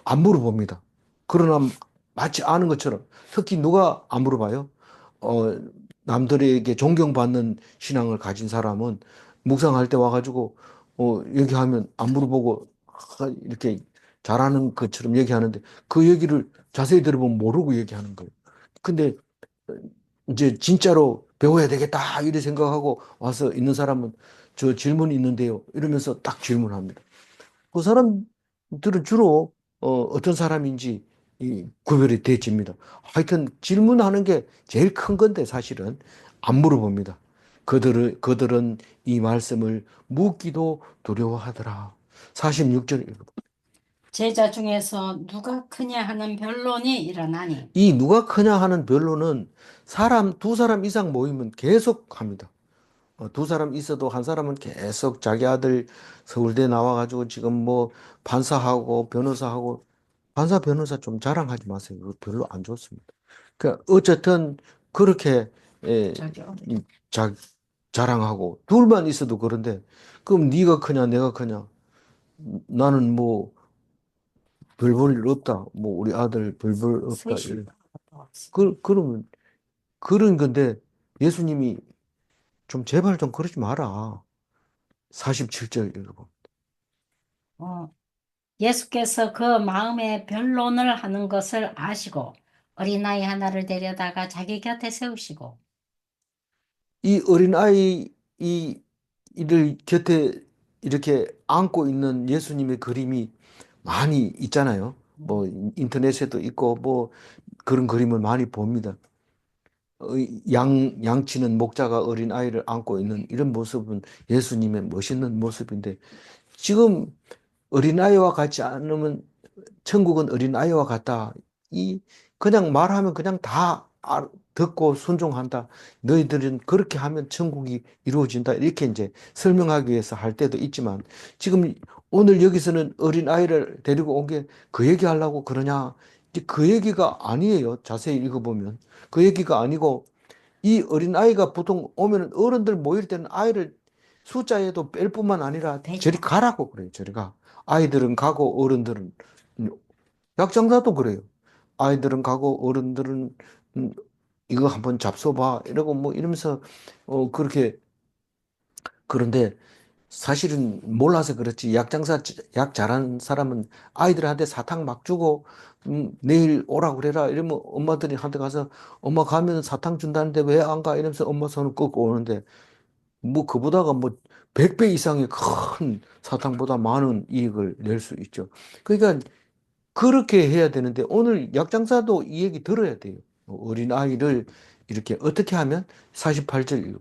안 물어봅니다. 그러나 마치 아는 것처럼 특히 누가 안 물어봐요? 어, 남들에게 존경받는 신앙을 가진 사람은 묵상할 때 와가지고 얘기하면 안 물어보고 이렇게 잘하는 것처럼 얘기하는데 그 얘기를 자세히 들어보면 모르고 얘기하는 거예요. 근데 이제 진짜로 배워야 되겠다 이렇게 생각하고 와서 있는 사람은 저 질문이 있는데요 이러면서 딱 질문합니다. 그 사람들은 주로 어떤 사람인지 구별이 되집니다. 하여튼 질문하는 게 제일 큰 건데 사실은 안 물어봅니다. 그들은 이 말씀을 묻기도 두려워하더라. 46절 읽어. 제자 중에서 누가 크냐 하는 변론이 일어나니 이 누가 크냐 하는 변론은 두 사람 이상 모이면 계속 합니다. 두 사람 있어도 한 사람은 계속 자기 아들 서울대 나와가지고 지금 뭐 판사하고 변호사하고 판사 변호사 좀 자랑하지 마세요. 그거 별로 안 좋습니다. 그 어쨌든 그렇게 자기 어디 이 자, 자랑하고 둘만 있어도 그런데 그럼 네가 크냐 내가 크냐 나는 뭐 별 볼 일 없다. 뭐 우리 아들 별 볼 없다. 셋이 왔어. 그러면 그런 건데 예수님이 좀 제발 좀 그러지 마라. 47절 읽어보. 어, 예수께서 그 마음의 변론을 하는 것을 아시고 어린아이 하나를 데려다가 자기 곁에 세우시고 이 어린아이 이를 곁에 이렇게 안고 있는 예수님의 그림이 많이 있잖아요. 뭐 인터넷에도 있고 뭐 그런 그림을 많이 봅니다. 양치는 목자가 어린아이를 안고 있는 이런 모습은 예수님의 멋있는 모습인데 지금 어린아이와 같지 않으면 천국은 어린아이와 같다. 이 그냥 말하면 그냥 다 듣고 순종한다. 너희들은 그렇게 하면 천국이 이루어진다. 이렇게 이제 설명하기 위해서 할 때도 있지만 지금 오늘 여기서는 어린아이를 데리고 온 게 그 얘기 하려고 그러냐? 이제 그 얘기가 아니에요. 자세히 읽어보면. 그 얘기가 아니고 이 어린아이가 보통 오면 어른들 모일 때는 아이를 숫자에도 뺄 뿐만 아니라 저리 가라고 그래요. 저리 가. 아이들은 가고 어른들은 약장사도 그래요. 아이들은 가고 어른들은 음, 이거 한번 잡숴봐 이러고 뭐 이러면서 그렇게 그런데 사실은 몰라서 그렇지 약장사 약 잘하는 사람은 아이들한테 사탕 막 주고 내일 오라 그래라 이러면 엄마들이 한테 가서 엄마 가면 사탕 준다는데 왜 안 가? 이러면서 엄마 손을 꺾고 오는데 뭐 그보다가 뭐 100배 이상의 큰 사탕보다 많은 이익을 낼 수 있죠. 그러니까 그렇게 해야 되는데 오늘 약장사도 이 얘기 들어야 돼요. 어린아이를 이렇게 어떻게 하면 48절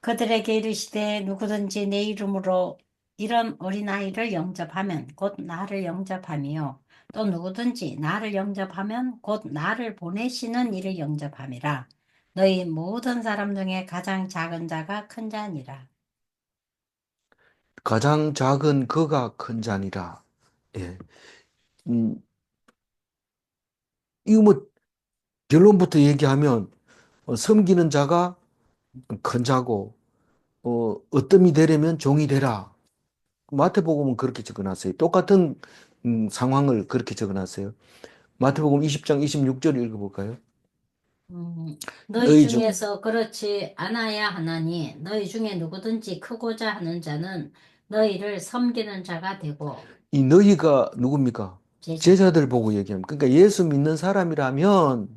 그들에게 이르시되 누구든지 내 이름으로 이런 어린아이를 영접하면 곧 나를 영접함이요. 또 누구든지 나를 영접하면 곧 나를 보내시는 이를 영접함이라. 너희 모든 사람 중에 가장 작은 자가 큰 자니라. 가장 작은 그가 큰 자니라. 예. 음, 이거 뭐 결론부터 얘기하면 섬기는 자가 큰 자고 어뜸이 되려면 종이 되라. 마태복음은 그렇게 적어놨어요. 똑같은 상황을 그렇게 적어놨어요. 마태복음 20장 26절 읽어볼까요? 너희 너희 중, 중에서 그렇지 않아야 하나니 너희 중에 누구든지 크고자 하는 자는 너희를 섬기는 자가 되고 이 너희가 누굽니까? 제자. 제자들 보고 얘기합니다. 그러니까 예수 믿는 사람이라면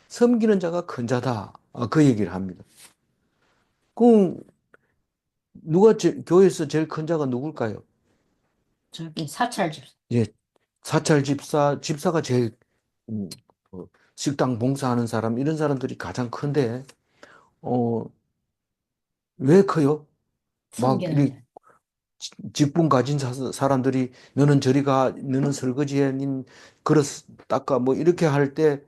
섬기는 자가 큰 자다. 그 얘기를 합니다. 그럼 교회에서 제일 큰 자가 누굴까요? 저기 사찰집. 예, 사찰 집사가 제일 음, 어, 식당 봉사하는 사람 이런 사람들이 가장 큰데 어, 왜 커요? 막 섬기는 이 자. 직분 가진 사람들이 너는 저리 가, 너는 설거지해, 닌 그릇 닦아 뭐 이렇게 할 때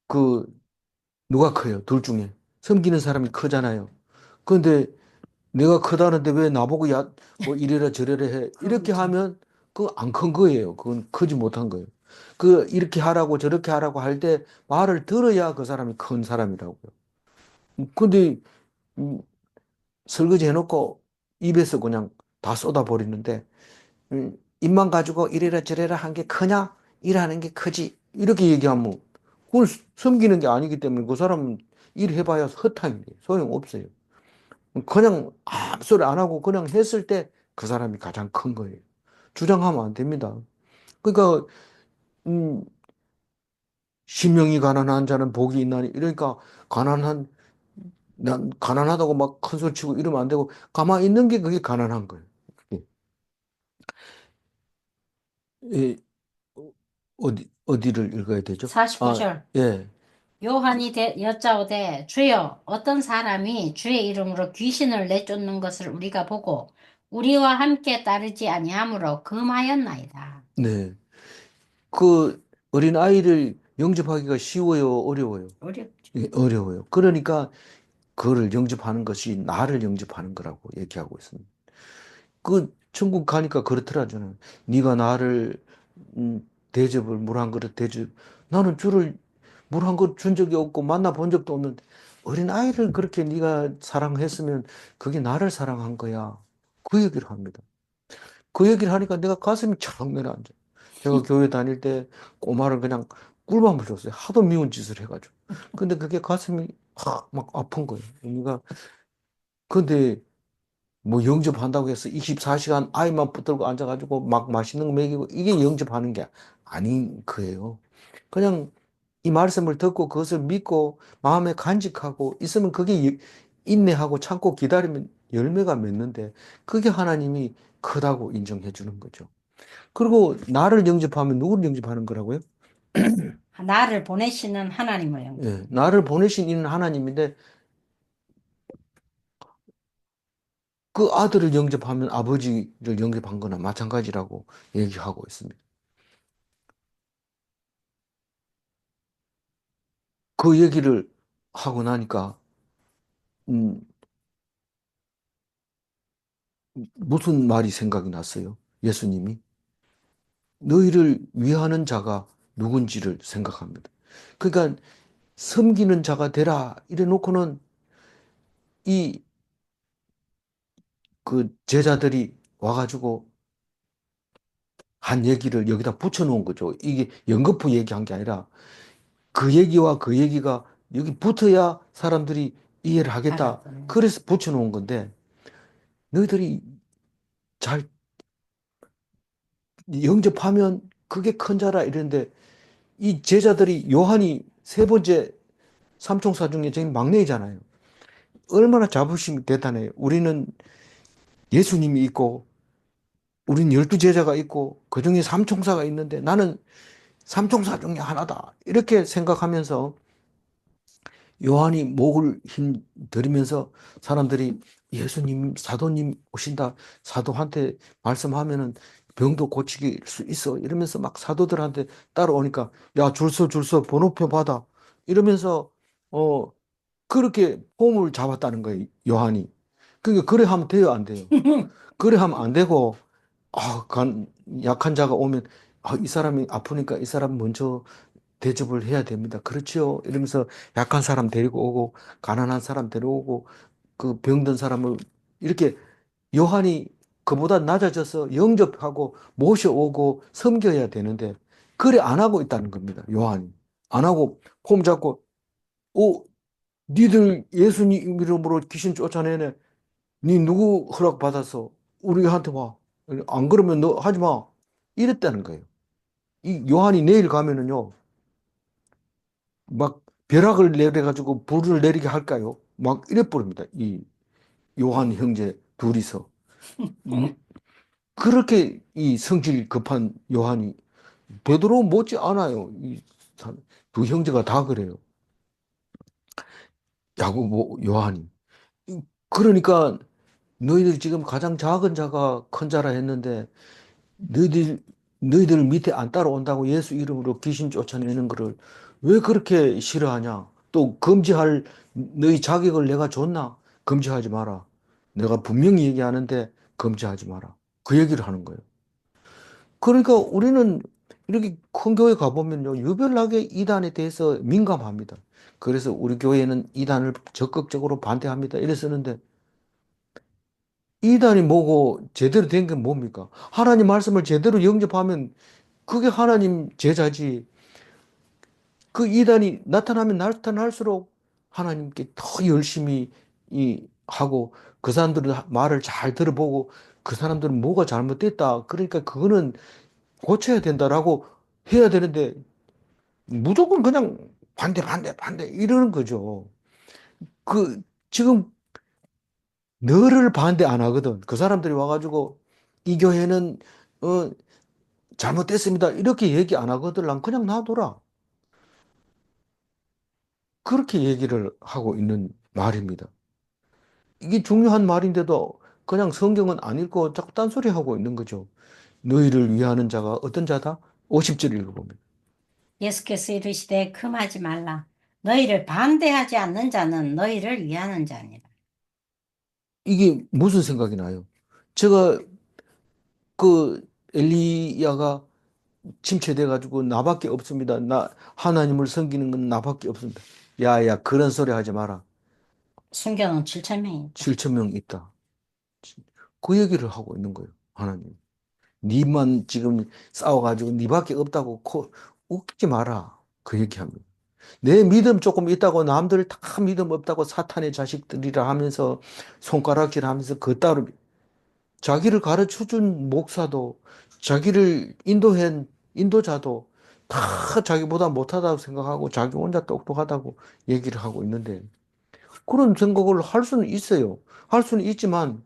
그 누가 커요? 둘 중에 섬기는 사람이 크잖아요. 그런데 내가 크다는데 왜 나보고 뭐 이래라 저래라 해? 이렇게 그렇죠. 하면 그거 안 큰 거예요. 그건 크지 못한 거예요. 그 이렇게 하라고 저렇게 하라고 할 때 말을 들어야 그 사람이 큰 사람이라고요. 근데 음, 설거지 해놓고 입에서 그냥 다 쏟아버리는데 입만 가지고 이래라 저래라 한 게 크냐? 일하는 게 크지. 이렇게 얘기하면 그걸 섬기는 게 아니기 때문에 그 사람은 일해봐야 헛탕이에요. 소용없어요. 그냥 아무 소리 안 하고 그냥 했을 때 그 사람이 가장 큰 거예요. 주장하면 안 됩니다. 그러니까 음, 심령이 가난한 자는 복이 있나니 이러니까 가난한 난 가난하다고 막 큰 소리 치고 이러면 안 되고 가만히 있는 게 그게 가난한 거예요. 예. 예, 어디를 읽어야 되죠? 아, 49절. 예. 요한이 여짜오되 주여 어떤 사람이 주의 이름으로 귀신을 내쫓는 것을 우리가 보고 우리와 함께 따르지 아니하므로 금하였나이다. 네. 그 어린아이를 영접하기가 쉬워요, 어려워요? 어렵죠. 예, 어려워요. 그러니까 그를 영접하는 것이 나를 영접하는 거라고 얘기하고 있습니다. 그 천국 가니까 그렇더라잖아요. 네가 나를 대접을 물 한 그릇 대접. 나는 주를 물 한 그릇 준 적이 없고 만나 본 적도 없는데 어린아이를 그렇게 네가 사랑했으면 그게 나를 사랑한 거야. 그 얘기를 합니다. 그 얘기를 하니까 내가 가슴이 철렁 내려앉아. 제가 교회 다닐 때 꼬마를 그냥 꿀밤을 줬어요. 하도 미운 짓을 해가지고. 근데 그게 가슴이 막 아픈 거예요. 그러니까 근데 뭐 영접한다고 해서 24시간 아이만 붙들고 앉아가지고 막 맛있는 거 먹이고 이게 영접하는 게 아닌 거예요. 그냥 이 말씀을 듣고 그것을 믿고 마음에 간직하고 있으면 그게 인내하고 참고 기다리면 열매가 맺는데 그게 하나님이 크다고 인정해 주는 거죠. 그리고 나를 영접하면 누구를 영접하는 거라고요? 나를 보내시는 하나님을 영접. 예, 나를 보내신 이는 하나님인데 그 아들을 영접하면 아버지를 영접한 거나 마찬가지라고 얘기하고 있습니다. 그 얘기를 하고 나니까 음, 무슨 말이 생각이 났어요? 예수님이 너희를 위하는 자가 누군지를 생각합니다. 그러니까 섬기는 자가 되라 이래 놓고는 이 그 제자들이 와가지고 한 얘기를 여기다 붙여놓은 거죠. 이게 연거푸 얘기한 게 아니라 그 얘기와 그 얘기가 여기 붙어야 사람들이 이해를 하겠다. 알았더니. 그래서 붙여놓은 건데 너희들이 잘 영접하면 그게 큰 자라 이랬는데 이 제자들이 요한이 세 번째 삼총사 중에 제일 막내잖아요. 얼마나 자부심이 대단해요. 우리는 예수님이 있고 우리는 12 제자가 있고 그중에 삼총사가 있는데 나는 삼총사 중에 하나다. 이렇게 생각하면서 요한이 목을 힘 들이면서 사람들이 예수님, 사도님 오신다. 사도한테 말씀하면은 병도 고치길 수 있어. 이러면서 막 사도들한테 따라오니까 야, 줄 서, 번호표 받아. 이러면서 어 그렇게 폼을 잡았다는 거예요, 요한이. 그러니까 그래 하면 돼요, 안 돼요? 그래 하면 안 되고 약한 자가 오면 이 사람이 아프니까 이 사람 먼저 대접을 해야 됩니다. 그렇지요? 이러면서 약한 사람 데리고 오고 가난한 사람 데려오고 그 병든 사람을 이렇게 요한이 그보다 낮아져서 영접하고 모셔오고 섬겨야 되는데 그래 안 하고 있다는 겁니다. 요한이. 안 하고 폼 잡고 니들 예수님 이름으로 귀신 쫓아내네. 니 누구 허락 받아서 우리한테 와. 안 그러면 너 하지 마. 이랬다는 거예요. 이 요한이 내일 가면은요. 막 벼락을 내려가지고 불을 내리게 할까요? 막 이래 버립니다. 이 요한 형제 둘이서. 음, 그렇게 이 성질 급한 요한이 베드로 못지 않아요. 두 형제가 다 그래요. 야고보, 요한이. 그러니까 너희들 지금 가장 작은 자가 큰 자라 했는데 너희들 너희들 밑에 안 따라온다고 예수 이름으로 귀신 쫓아내는 거를 왜 그렇게 싫어하냐? 또 금지할 너희 자격을 내가 줬나? 금지하지 마라. 내가 분명히 얘기하는데 금지하지 마라. 그 얘기를 하는 거예요. 그러니까 우리는 이렇게 큰 교회 가보면요, 유별나게 이단에 대해서 민감합니다. 그래서 우리 교회는 이단을 적극적으로 반대합니다. 이래 쓰는데 이단이 뭐고 제대로 된 게 뭡니까? 하나님 말씀을 제대로 영접하면 그게 하나님 제자지. 그 이단이 나타나면 나타날수록 하나님께 더 열심히 하고 그 사람들은 말을 잘 들어보고 그 사람들은 뭐가 잘못됐다. 그러니까 그거는 고쳐야 된다라고 해야 되는데 무조건 그냥 반대 이러는 거죠. 그 지금 너를 반대 안 하거든. 그 사람들이 와가지고 이 교회는 어 잘못됐습니다. 이렇게 얘기 안 하거든. 난 그냥 놔둬라. 그렇게 얘기를 하고 있는 말입니다. 이게 중요한 말인데도 그냥 성경은 안 읽고 자꾸 딴소리 하고 있는 거죠. 너희를 위하는 자가 어떤 자다? 50절 읽어보면. 예수께서 이르시되 금하지 말라. 너희를 반대하지 않는 자는 너희를 위하는 자니라. 이게 무슨 생각이 나요? 제가 그 엘리야가 침체돼가지고 나밖에 없습니다. 하나님을 섬기는 건 나밖에 없습니다. 야야 그런 소리 하지 마라. 순교는 7천 명이 있다. 7천 명 있다. 그 얘기를 하고 있는 거예요. 하나님. 니만 지금 싸워가지고 니밖에 없다고 웃기지 마라. 그 얘기합니다. 내 믿음 조금 있다고 남들 다 믿음 없다고 사탄의 자식들이라 하면서 손가락질 하면서 그 따로 자기를 가르쳐 준 목사도 자기를 인도한 인도자도 다 자기보다 못하다고 생각하고 자기 혼자 똑똑하다고 얘기를 하고 있는데 그런 생각을 할 수는 있어요. 할 수는 있지만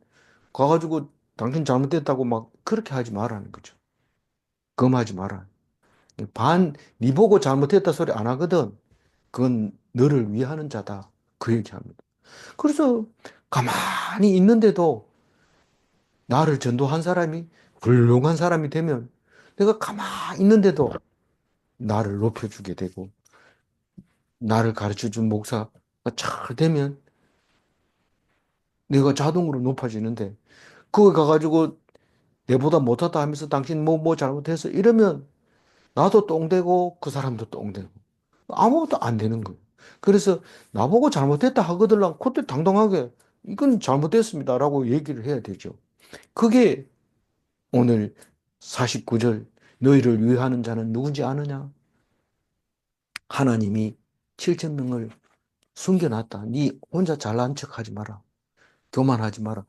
가가지고 당신 잘못됐다고 막 그렇게 하지 말라는 거죠. 금하지 마라. 니 보고 잘못했다 소리 안 하거든. 그건 너를 위하는 자다. 그 얘기합니다. 그래서 가만히 있는데도 나를 전도한 사람이 훌륭한 사람이 되면 내가 가만히 있는데도 나를 높여주게 되고 나를 가르쳐 준 목사가 잘 되면 내가 자동으로 높아지는데 거기 가가지고 내보다 못하다 하면서 당신 뭐 잘못해서 이러면 나도 똥되고 그 사람도 똥되고 아무것도 안 되는 거예요. 그래서 나보고 잘못했다 하거들랑 그때 당당하게 이건 잘못됐습니다라고 얘기를 해야 되죠. 그게 오늘 49절 너희를 위하는 자는 누군지 아느냐? 하나님이 7천 명을 숨겨놨다. 네 혼자 잘난 척하지 마라. 교만하지 마라.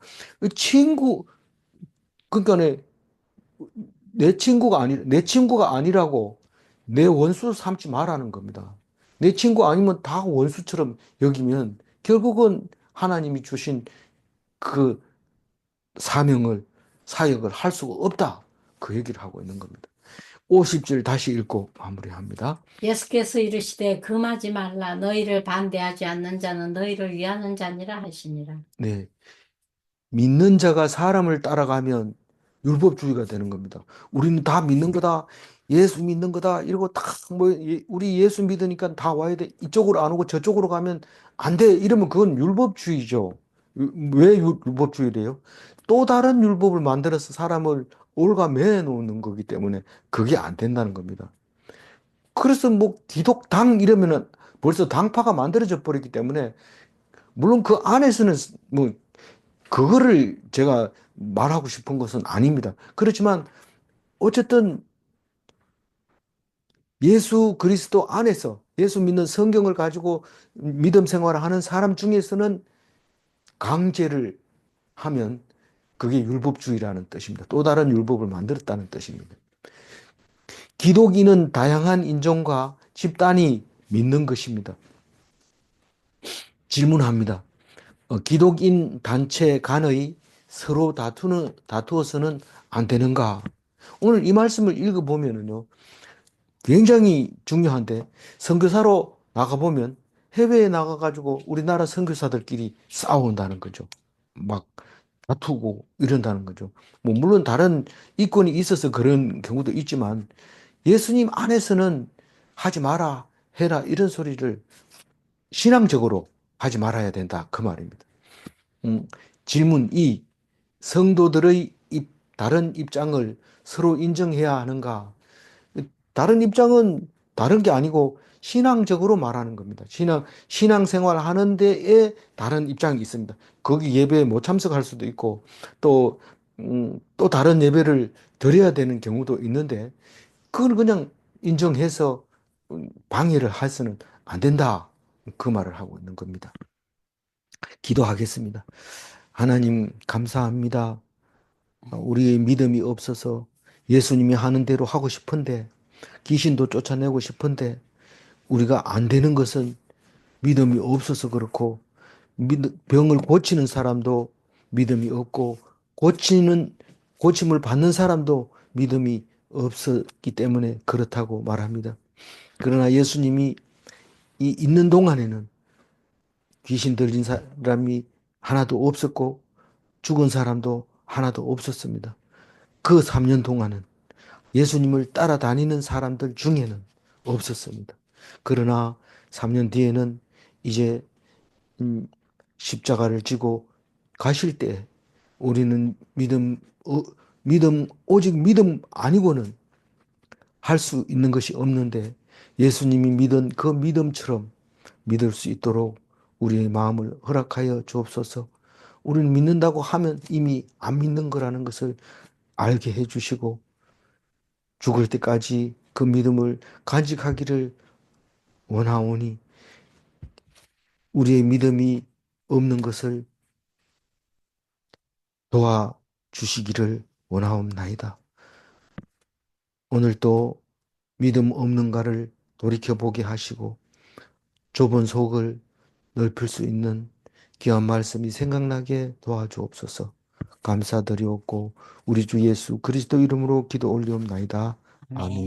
친구 그러니까 내 친구가 아니라고 내 원수 삼지 말라는 겁니다. 내 친구 아니면 다 원수처럼 여기면 결국은 하나님이 주신 그 사명을, 사역을 할 수가 없다. 그 얘기를 하고 있는 겁니다. 50절 다시 읽고 마무리합니다. 예수께서 이르시되 금하지 말라. 너희를 반대하지 않는 자는 너희를 위하는 자니라 하시니라. 네. 믿는 자가 사람을 따라가면 율법주의가 되는 겁니다. 우리는 다 믿는 거다. 예수 믿는 거다. 이러고 다 뭐 우리 예수 믿으니까 다 와야 돼. 이쪽으로 안 오고 저쪽으로 가면 안 돼. 이러면 그건 율법주의죠. 왜 율법주의래요? 또 다른 율법을 만들어서 사람을 올가매어 놓는 거기 때문에 그게 안 된다는 겁니다. 그래서 뭐 기독당 이러면은 벌써 당파가 만들어져 버렸기 때문에 물론 그 안에서는 뭐 그거를 제가 말하고 싶은 것은 아닙니다. 그렇지만 어쨌든 예수 그리스도 안에서 예수 믿는 성경을 가지고 믿음 생활을 하는 사람 중에서는 강제를 하면 그게 율법주의라는 뜻입니다. 또 다른 율법을 만들었다는 뜻입니다. 기독인은 다양한 인종과 집단이 믿는 것입니다. 질문합니다. 기독인 단체 간의 서로 다투어서는 안 되는가? 오늘 이 말씀을 읽어보면은요, 굉장히 중요한데, 선교사로 나가보면 해외에 나가가지고 우리나라 선교사들끼리 싸운다는 거죠. 막 다투고 이런다는 거죠. 뭐, 물론 다른 이권이 있어서 그런 경우도 있지만, 예수님 안에서는 하지 마라, 해라, 이런 소리를 신앙적으로 하지 말아야 된다. 그 말입니다. 음, 질문 2. 성도들의 다른 입장을 서로 인정해야 하는가? 다른 입장은 다른 게 아니고 신앙적으로 말하는 겁니다. 신앙생활 하는 데에 다른 입장이 있습니다. 거기 예배에 못 참석할 수도 있고 또 다른 예배를 드려야 되는 경우도 있는데 그걸 그냥 인정해서 방해를 해서는 안 된다. 그 말을 하고 있는 겁니다. 기도하겠습니다. 하나님, 감사합니다. 우리의 믿음이 없어서 예수님이 하는 대로 하고 싶은데, 귀신도 쫓아내고 싶은데, 우리가 안 되는 것은 믿음이 없어서 그렇고, 병을 고치는 사람도 믿음이 없고, 고침을 받는 사람도 믿음이 없었기 때문에 그렇다고 말합니다. 그러나 예수님이 있는 동안에는 귀신 들린 사람이 하나도 없었고, 죽은 사람도 하나도 없었습니다. 그 3년 동안은 예수님을 따라다니는 사람들 중에는 없었습니다. 그러나 3년 뒤에는 이제 십자가를 지고 가실 때 우리는 오직 믿음 아니고는 할 수 있는 것이 없는데 예수님이 믿은 그 믿음처럼 믿을 수 있도록 우리의 마음을 허락하여 주옵소서. 우리는 믿는다고 하면 이미 안 믿는 거라는 것을 알게 해주시고 죽을 때까지 그 믿음을 간직하기를 원하오니 우리의 믿음이 없는 것을 도와주시기를 원하옵나이다. 오늘도 믿음 없는가를 돌이켜보게 하시고 좁은 속을 넓힐 수 있는 귀한 말씀이 생각나게 도와주옵소서. 감사드리옵고 우리 주 예수 그리스도 이름으로 기도 올리옵나이다. 아멘.